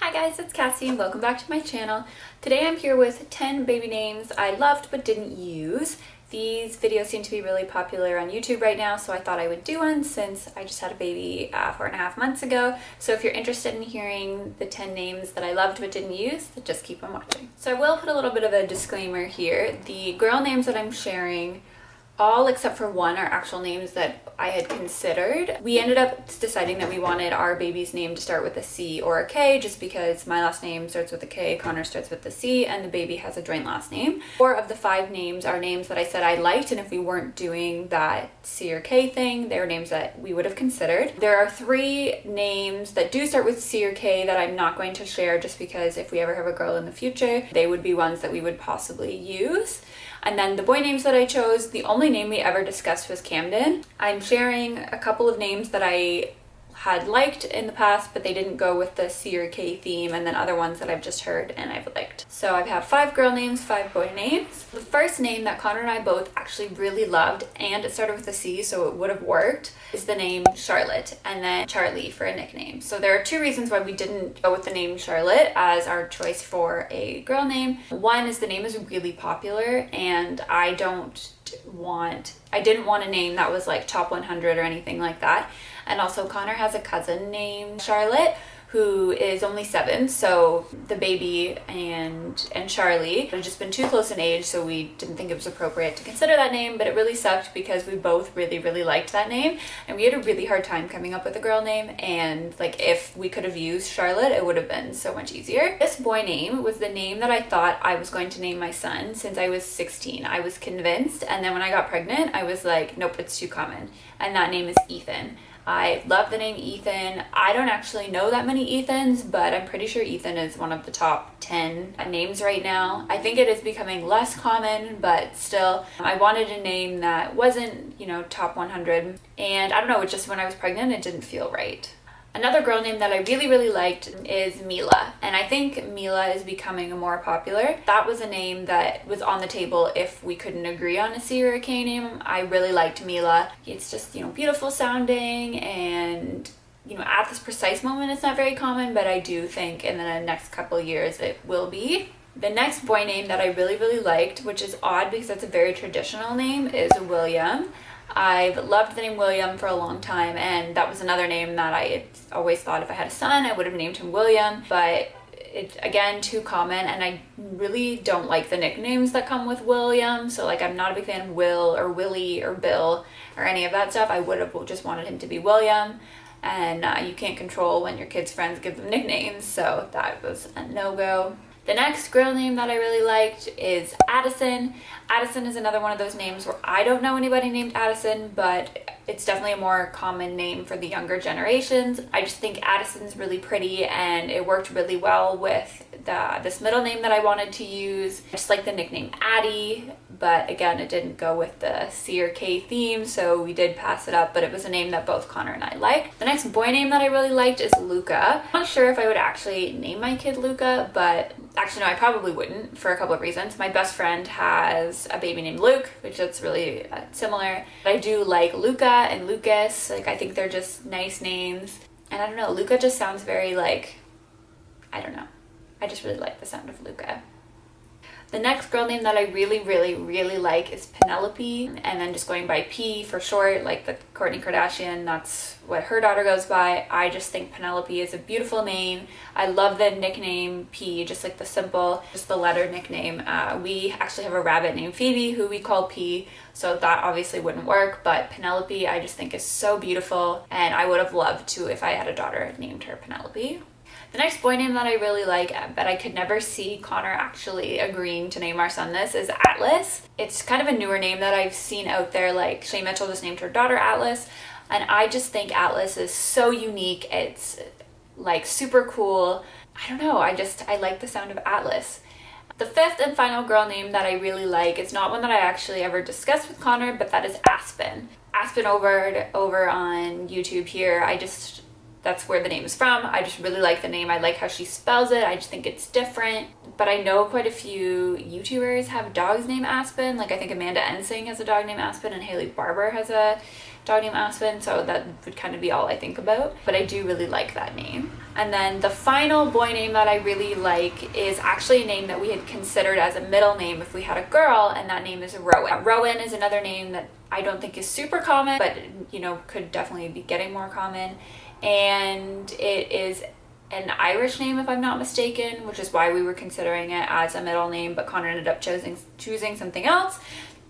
Hi guys, it's Cassie and welcome back to my channel. Today I'm here with 10 baby names I loved but didn't use. These videos seem to be really popular on YouTube right now, so I thought I would do one since I just had a baby 4.5 months ago. So if you're interested in hearing the 10 names that I loved but didn't use, just keep on watching. So I will put a little bit of a disclaimer here. The girl names that I'm sharing, all except for one, are actual names that I had considered. We ended up deciding that we wanted our baby's name to start with a C or a K, just because my last name starts with a K, Connor starts with the C, and the baby has a joint last name. 4 of the 5 names are names that I said I liked, and if we weren't doing that C or K thing, they were names that we would have considered. There are 3 names that do start with C or K that I'm not going to share, just because if we ever have a girl in the future, they would be ones that we would possibly use. And then the boy names that I chose, the only name we ever discussed was Camden. I'm sharing a couple of names that I had liked in the past, but they didn't go with the C or K theme, and then other ones that I've just heard and I've liked. So I have 5 girl names, 5 boy names. The first name that Connor and I both actually really loved, and it started with a C, so it would have worked, is the name Charlotte, and then Charlie for a nickname. So there are 2 reasons why we didn't go with the name Charlotte as our choice for a girl name. One is the name is really popular, and I didn't want a name that was like top 100 or anything like that. And also Connor has a cousin named Charlotte who is only 7, so the baby and Charlie had just been too close in age, so we didn't think it was appropriate to consider that name. But it really sucked because we both really liked that name, and we had a really hard time coming up with a girl name, and like if we could have used Charlotte, it would have been so much easier. This boy name was the name that I thought I was going to name my son since I was 16. I was convinced, and then when I got pregnant I was like, nope, it's too common, and that name is Ethan. I love the name Ethan. I don't actually know that many Ethans, but I'm pretty sure Ethan is one of the top 10 names right now. I think it is becoming less common, but still, I wanted a name that wasn't, top 100. And I don't know, just when I was pregnant, it didn't feel right. Another girl name that I really liked is Mila, and I think Mila is becoming more popular. That was a name that was on the table if we couldn't agree on a C or a K name. I really liked Mila. It's just, beautiful sounding, and at this precise moment it's not very common, but I do think in the next couple of years it will be. The next boy name that I really liked, which is odd because it's a very traditional name, is William. I've loved the name William for a long time, and that was another name that I had always thought if I had a son I would have named him William, but it's again too common, and I really don't like the nicknames that come with William. So like I'm not a big fan of Will or Willie or Bill or any of that stuff. I would have just wanted him to be William, and you can't control when your kids' friends give them nicknames, so that was a no-go. The next girl name that I really liked is Addison. Addison is another one of those names where I don't know anybody named Addison, but it's definitely a more common name for the younger generations. I just think Addison's really pretty, and it worked really well with this middle name that I wanted to use. I just like the nickname Addie, but again, it didn't go with the C or K theme, so we did pass it up, but it was a name that both Connor and I liked. The next boy name that I really liked is Luca. I'm not sure if I would actually name my kid Luca, but actually no, I probably wouldn't for a couple of reasons. My best friend has a baby named Luke, which is really similar. I do like Luca and Lucas. Like I think they're just nice names. And I don't know, Luca just sounds very I don't know. I just really like the sound of Luca. The next girl name that I really like is Penelope, and then just going by P for short, like the Kourtney Kardashian, that's what her daughter goes by. I just think Penelope is a beautiful name. I love the nickname P, just like the simple, just the letter nickname. We actually have a rabbit named Phoebe who we call P, so that obviously wouldn't work, but Penelope I just think is so beautiful, and I would have loved to if I had a daughter named her Penelope. The next boy name that I really like, but I could never see Connor actually agreeing to name our son this, is Atlas. It's kind of a newer name that I've seen out there, like Shay Mitchell just named her daughter Atlas, and I just think Atlas is so unique. It's like super cool. I don't know, I like the sound of Atlas. The 5th and final girl name that I really like is not one that I actually ever discussed with Connor, but that is Aspen. Aspen over on YouTube here. That's where the name is from. I just really like the name. I like how she spells it. I just think it's different. But I know quite a few YouTubers have dogs named Aspen. Like I think Amanda Ensing has a dog named Aspen, and Haley Barber has a dog named Aspen, so that would kind of be all I think about. But I do really like that name. And then the final boy name that I really like is actually a name that we had considered as a middle name if we had a girl, and that name is Rowan. Rowan is another name that I don't think is super common, but you know, could definitely be getting more common. And it is an Irish name if I'm not mistaken, which is why we were considering it as a middle name, but Connor ended up choosing something else.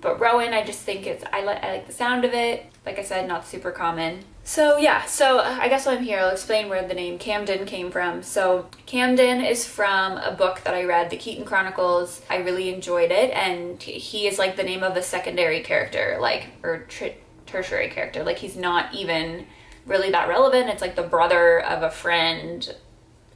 But Rowan, I just think I like the sound of it. Like I said, not super common. So yeah, so I guess while I'm here, I'll explain where the name Camden came from. So Camden is from a book that I read, The Keaton Chronicles. I really enjoyed it, and he is like the name of a secondary character, like, or tertiary character. Like, he's not even really that relevant. It's like the brother of a friend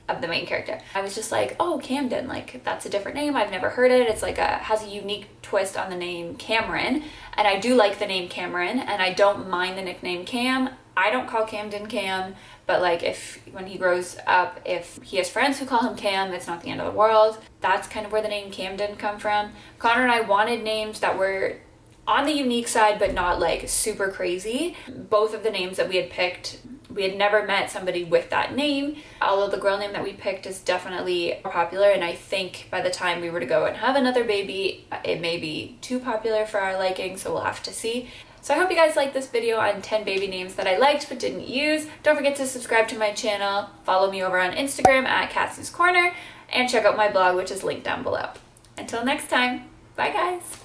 of the main character. I was just like, oh, Camden, like, that's a different name. I've never heard it. It's like has a unique twist on the name Cameron, and I do like the name Cameron, and I don't mind the nickname Cam. I don't call Camden Cam, but like, when he grows up, if he has friends who call him Cam, it's not the end of the world. That's kind of where the name Camden come from. Connor and I wanted names that were on the unique side, but not like super crazy. Both of the names that we had picked, we had never met somebody with that name, although the girl name that we picked is definitely popular, and I think by the time we were to go and have another baby, it may be too popular for our liking, so we'll have to see. So I hope you guys liked this video on 10 baby names that I liked but didn't use. Don't forget to subscribe to my channel, follow me over on Instagram at Cassie's Corner, and check out my blog, which is linked down below. Until next time, bye guys!